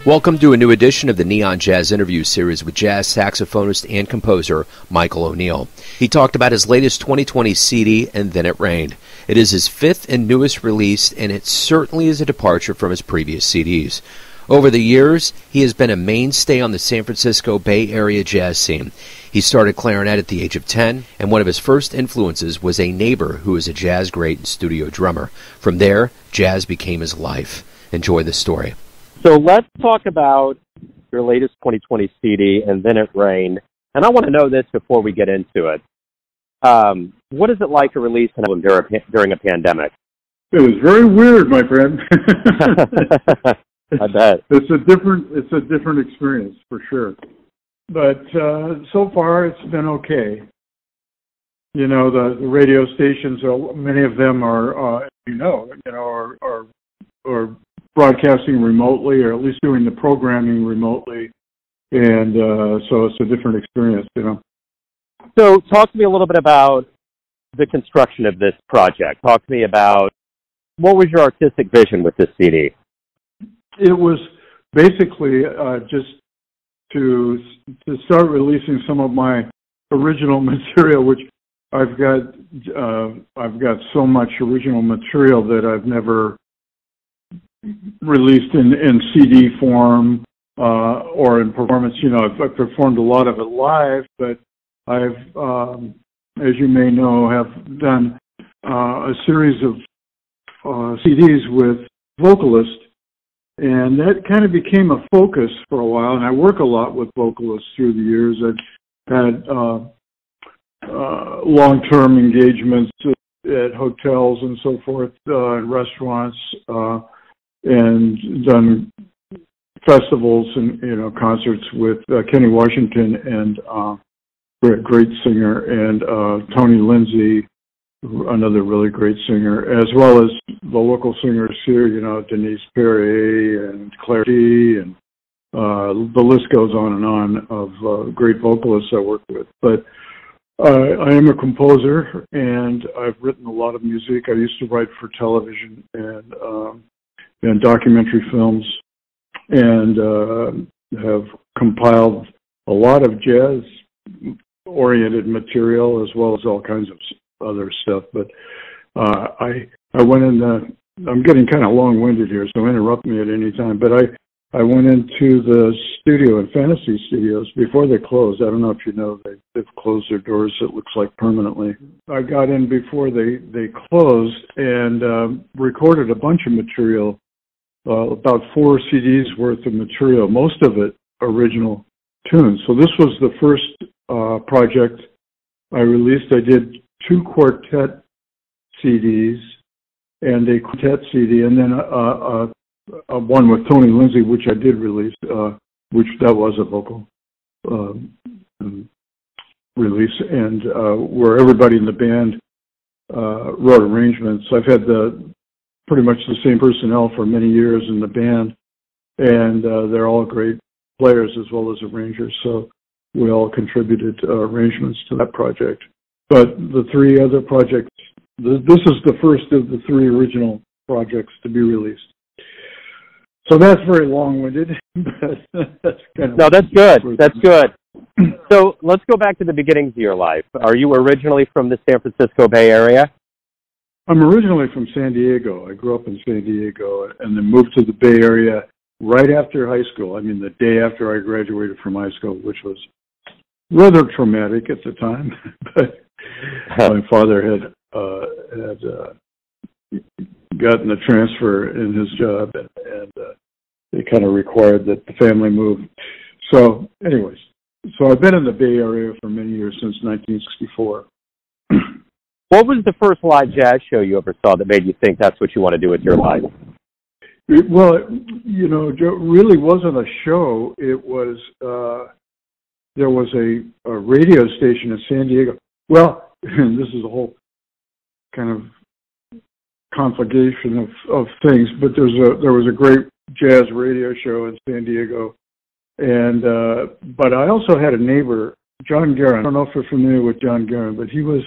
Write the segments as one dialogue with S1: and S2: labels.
S1: Welcome to a new edition of the Neon Jazz Interview Series with jazz saxophonist and composer Michael ONeil. He talked about his latest 2020 CD, And Then It Rained. It is his fifth and newest release, and it certainly is a departure from his previous CDs. Over the years, he has been a mainstay on the San Francisco Bay Area jazz scene. He started clarinet at the age of 10, and one of his first influences was a neighbor who was a jazz great and studio drummer. From there, jazz became his life. Enjoy the story.
S2: So let's talk about your latest 2020 CD, And Then It Rained. And I want to know this before we get into it. What is it like to release an album during a pandemic?
S3: It was very weird, my friend.
S2: I bet.
S3: It's a different experience for sure. But so far it's been okay. You know, the radio stations, many of them are broadcasting remotely, or at least doing the programming remotely, and so it's a different experience, you know.
S2: So talk to me a little bit about the construction of this project. Talk to me about what was your artistic vision with this CD?
S3: It was basically just to start releasing some of my original material, which I've got so much original material that I've never released in CD form or in performance. You know, I've performed a lot of it live, but I've, as you may know, have done a series of CDs with vocalists, and that kind of became a focus for a while. And I work a lot with vocalists through the years. I've had long-term engagements at hotels and so forth, and restaurants, and done festivals and, you know, concerts with Kenny Washington and great singer, and Tony Lindsay, another really great singer, as well as the local singers here, you know, Denise Perry and Claire D, and the list goes on and on of great vocalists I work with. But I am a composer, and I've written a lot of music. I used to write for television and documentary films, and have compiled a lot of jazz-oriented material as well as all kinds of other stuff. But I went in I'm getting kind of long-winded here, so interrupt me at any time. But I went into the studio in Fantasy Studios before they closed. I don't know if you know, they've closed their doors, it looks like permanently. I got in before they closed and recorded a bunch of material, about 4 CDs worth of material, most of it original tunes. So this was the first project I released. I did 2 quartet CDs and a quartet CD, and then one with Tony Lindsay, which I did release, which that was a vocal release, and where everybody in the band wrote arrangements. I've had pretty much the same personnel for many years in the band, and they're all great players as well as arrangers, so we all contributed arrangements to that project. But the 3 other projects, this is the first of the 3 original projects to be released. So that's very long-winded, but that's kind of...
S2: No, that's good. That's good. So let's go back to the beginnings of your life. Are you originally from the San Francisco Bay Area?
S3: I'm originally from San Diego. I grew up in San Diego and then moved to the Bay Area right after high school. I mean, the day after I graduated from high school, which was rather traumatic at the time. But my father had gotten a transfer in his job, and it kind of required that the family move. So anyways, so I've been in the Bay Area for many years, since 1964.
S2: What was the first live jazz show you ever saw that made you think that's what you want to do with your life?
S3: Well, you know, it really wasn't a show. It was, there was a radio station in San Diego. Well, this is a whole kind of conflagration of things, but there was a great jazz radio show in San Diego, and but I also had a neighbor, John Guerin. I don't know if you're familiar with John Guerin, but he was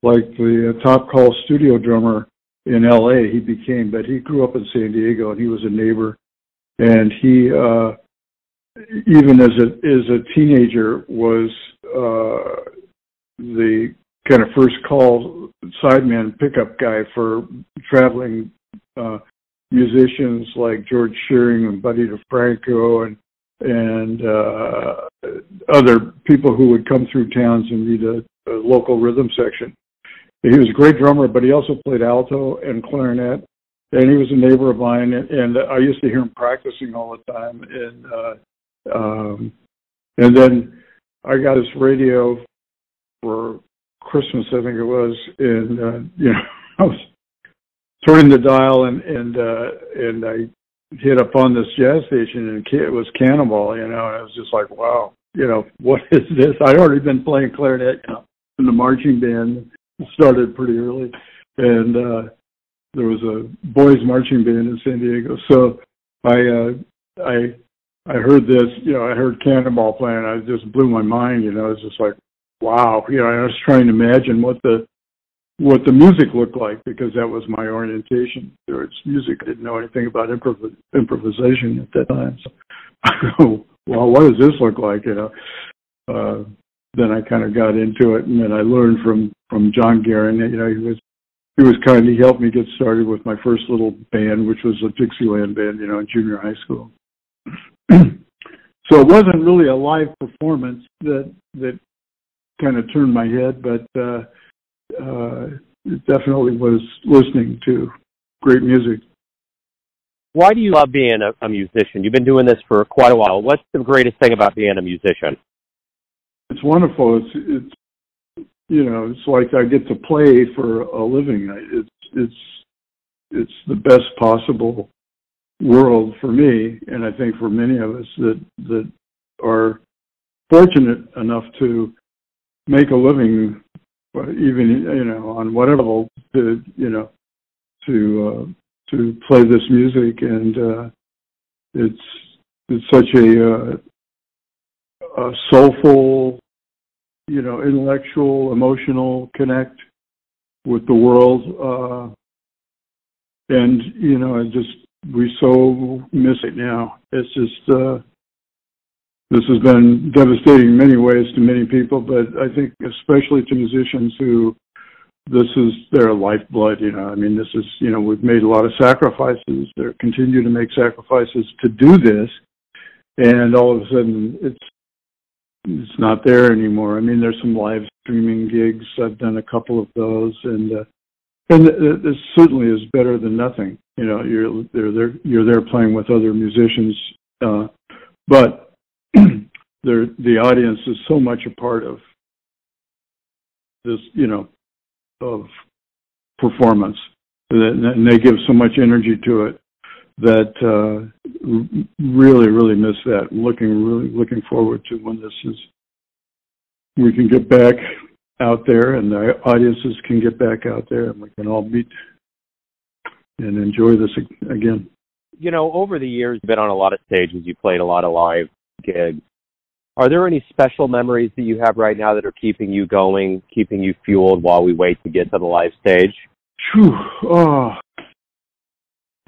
S3: like the top call studio drummer in L.A. He became, but he grew up in San Diego, and he was a neighbor and he even as a teenager was the kind of first call sideman pickup guy for traveling musicians like George Shearing and Buddy DeFranco and other people who would come through towns and need a local rhythm section. He was a great drummer, but he also played alto and clarinet, and he was a neighbor of mine, and I used to hear him practicing all the time. And then I got this radio for Christmas, I think it was, and I was turning the dial, and I hit up on this jazz station, and it was Cannonball, and I was just like, wow, what is this? I'd already been playing clarinet, in the marching band. It started pretty early, and there was a boys marching band in San Diego. So I heard this, I heard Cannonball playing. It just blew my mind. It was just like, wow. I was trying to imagine what the music looked like, because that was my orientation towards music. I didn't know anything about improvisation at that time. So I go, well, what does this look like? Then I kind of got into it, and then I learned from John Guerin. He was kind. He helped me get started with my first little band, which was a Dixieland band, in junior high school. So it wasn't really a live performance that kind of turned my head, but it definitely was listening to great music.
S2: Why do you love being a musician? You've been doing this for quite a while. What's the greatest thing about being a musician?
S3: It's wonderful. It's it's like I get to play for a living. It's the best possible world for me, and I think for many of us that are fortunate enough to make a living, even on whatever level, to play this music, and it's such a soulful, intellectual, emotional connect with the world, and we so miss it now. It's just this has been devastating in many ways to many people, but I think especially to musicians who this is their lifeblood. This is we've made a lot of sacrifices. They continue to make sacrifices to do this, and all of a sudden it's not there anymore. There's some live streaming gigs. I've done a couple of those, and this certainly is better than nothing. You're there playing with other musicians, but the audience is so much a part of this, of performance, and they give so much energy to it that really, really miss that. Looking forward to when we can get back out there, and the audiences can get back out there, and we can all meet and enjoy this again.
S2: Over the years, you've been on a lot of stages. You played a lot of live gigs. Are there any special memories that you have right now that are keeping you going, keeping you fueled while we wait to get to the live stage?
S3: Whew. Oh.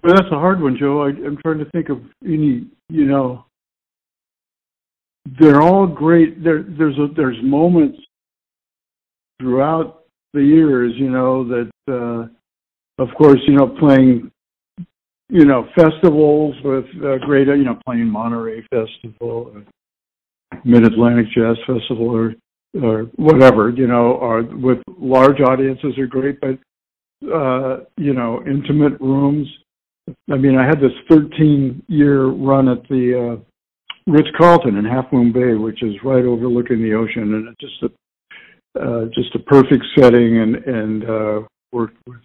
S3: Well, that's a hard one, Joe. I'm trying to think of any, they're all great. There's moments throughout the years, that, of course, playing, festivals with great, playing Monterey Festival, or Mid-Atlantic Jazz Festival, or whatever, or with large audiences are great, but, intimate rooms. I had this 13-year run at the Ritz-Carlton in Half Moon Bay, which is right overlooking the ocean, and it's just a perfect setting, and worked with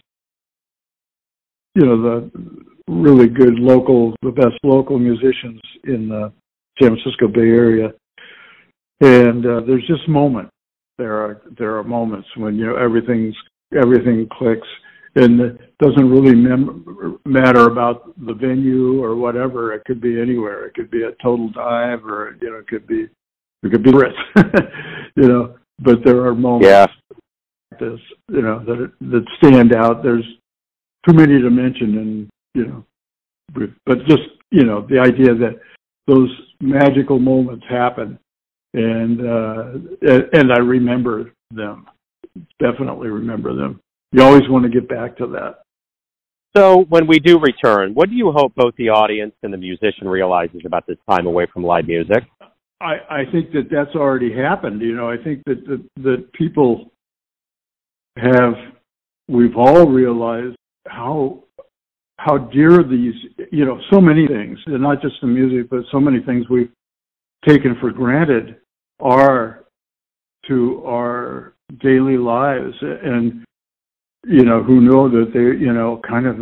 S3: the really good the best local musicians in the San Francisco Bay Area, and there's just moments. There are moments when everything clicks. And it doesn't really matter about the venue or whatever. It could be anywhere. It could be a Total Dive, or it could be Ritz. But there are moments like this, that stand out. There's too many to mention, and but just the idea that those magical moments happen, and I remember them. Definitely remember them. You always want to get back to that.
S2: So when we do return, what do you hope both the audience and the musician realizes about this time away from live music?
S3: I think that that's already happened. I think that people we've all realized how dear these, so many things, and not just the music, but so many things we've taken for granted are to our daily lives, and who know that they, kind of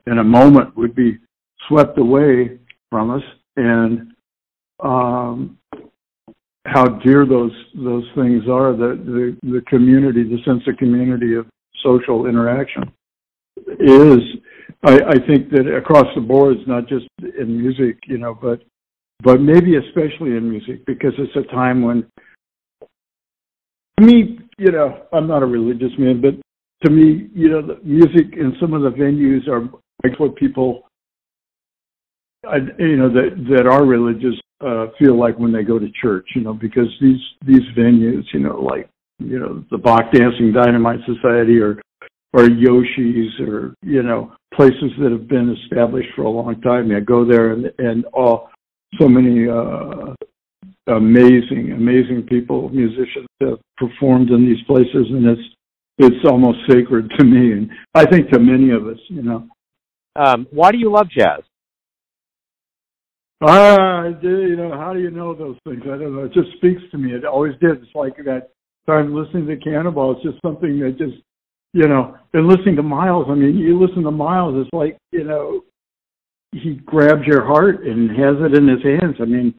S3: in a moment would be swept away from us, and how dear those things are, the community, the sense of community of social interaction is. I think that across the board, it's not just in music, but maybe especially in music, because it's a time when, to me, I'm not a religious man, but to me, the music in some of the venues are like what people, that are religious feel like when they go to church, because these venues, like, the Bach Dancing Dynamite Society or Yoshi's or, places that have been established for a long time. I go there and so many amazing people, musicians have performed in these places, and it's almost sacred to me, and I think to many of us,
S2: Why do you love jazz?
S3: How do you know those things? I don't know. It just speaks to me. It always did. It's like that time listening to Cannonball. It's just something that just, and listening to Miles. I mean, you listen to Miles, it's like, he grabs your heart and has it in his hands. I mean,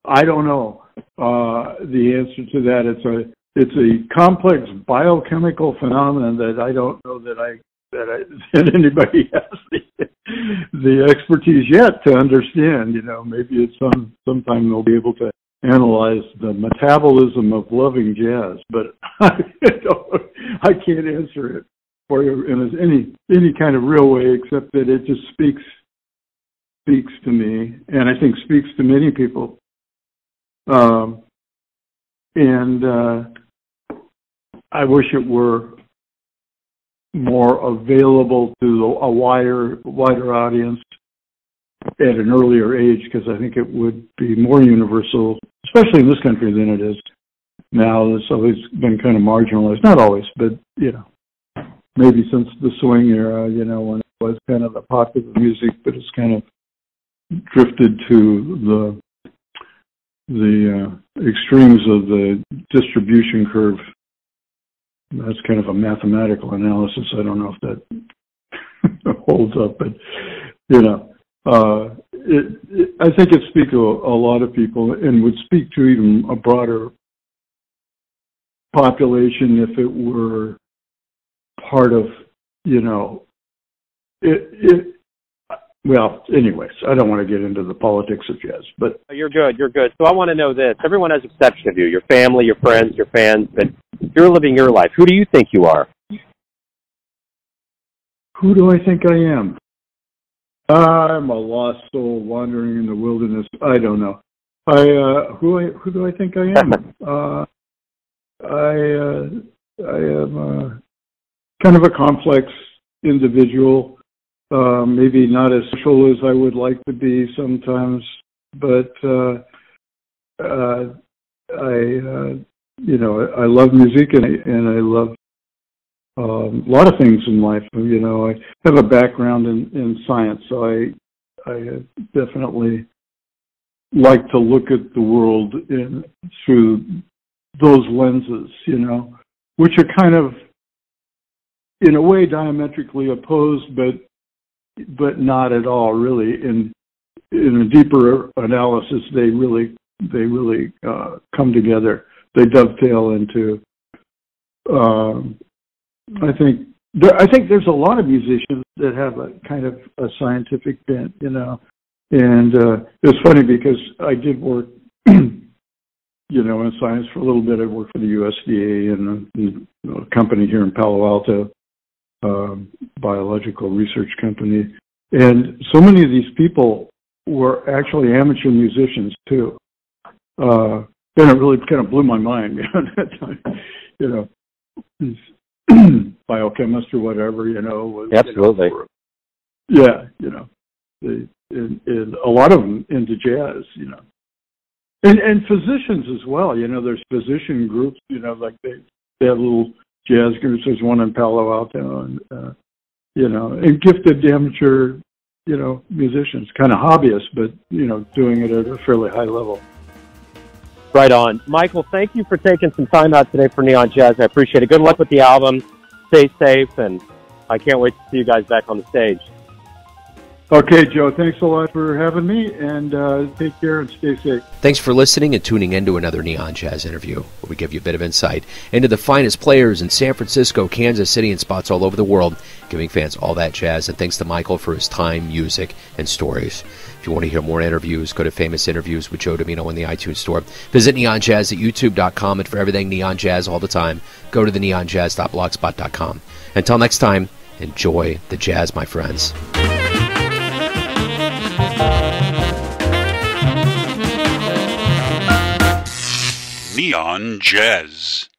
S3: I don't know the answer to that. It's a complex biochemical phenomenon that I don't know that anybody has the expertise yet to understand. Maybe it's sometime they'll be able to analyze the metabolism of loving jazz, but I can't answer it for you in any kind of real way, except that it just speaks to me, and I think speaks to many people. And I wish it were more available to a wider audience at an earlier age, because I think it would be more universal, especially in this country, than it is now. It's always been kind of marginalized. Not always, but, maybe since the swing era, when it was kind of the popular music, but it's kind of drifted to the extremes of the distribution curve. That's kind of a mathematical analysis. I don't know if that holds up, but I think it speaks to a lot of people, and would speak to even a broader population if it were part of, Well, anyways, I don't want to get into the politics of jazz, but
S2: You're good. So I want to know this. Everyone has a perception of you, your family, your friends, your fans, but you're living your life. Who do you think you are?
S3: Who do I think I am? I'm a lost soul wandering in the wilderness. I don't know. Who do I think I am? I am kind of a complex individual. Maybe not as social as I would like to be sometimes, but I love music, and I love a lot of things in life. I have a background in science, so I definitely like to look at the world through those lenses, which are kind of, in a way, diametrically opposed, but not at all, really. In a deeper analysis, they really come together. They dovetail into. I think there's a lot of musicians that have a kind of a scientific bent, and it's funny because I did work, in science for a little bit. I worked for the USDA and a company here in Palo Alto. Biological research company, and so many of these people were actually amateur musicians too. Then it really kind of blew my mind, at that time. This biochemist or whatever, was,
S2: Absolutely.
S3: and a lot of them into jazz, and physicians as well. There's physician groups, like they have little jazz groups. There's one in Palo Alto, and and gifted amateur, musicians, kind of hobbyists, but doing it at a fairly high level.
S2: Right on. Michael, thank you for taking some time out today for Neon Jazz. I appreciate it. Good luck with the album. Stay safe, and I can't wait to see you guys back on the stage.
S3: Okay, Joe, thanks a lot for having me, and take care and stay safe.
S1: Thanks for listening and tuning in to another Neon Jazz interview, where we give you a bit of insight into the finest players in San Francisco, Kansas City, and spots all over the world, giving fans all that jazz. And thanks to Michael for his time, music, and stories. If you want to hear more interviews, go to Famous Interviews with Joe Domino in the iTunes Store. Visit neonjazz at youtube.com, and for everything Neon Jazz all the time, go to the neonjazz.blogspot.com. Until next time, enjoy the jazz, my friends.
S4: Neon Jazz.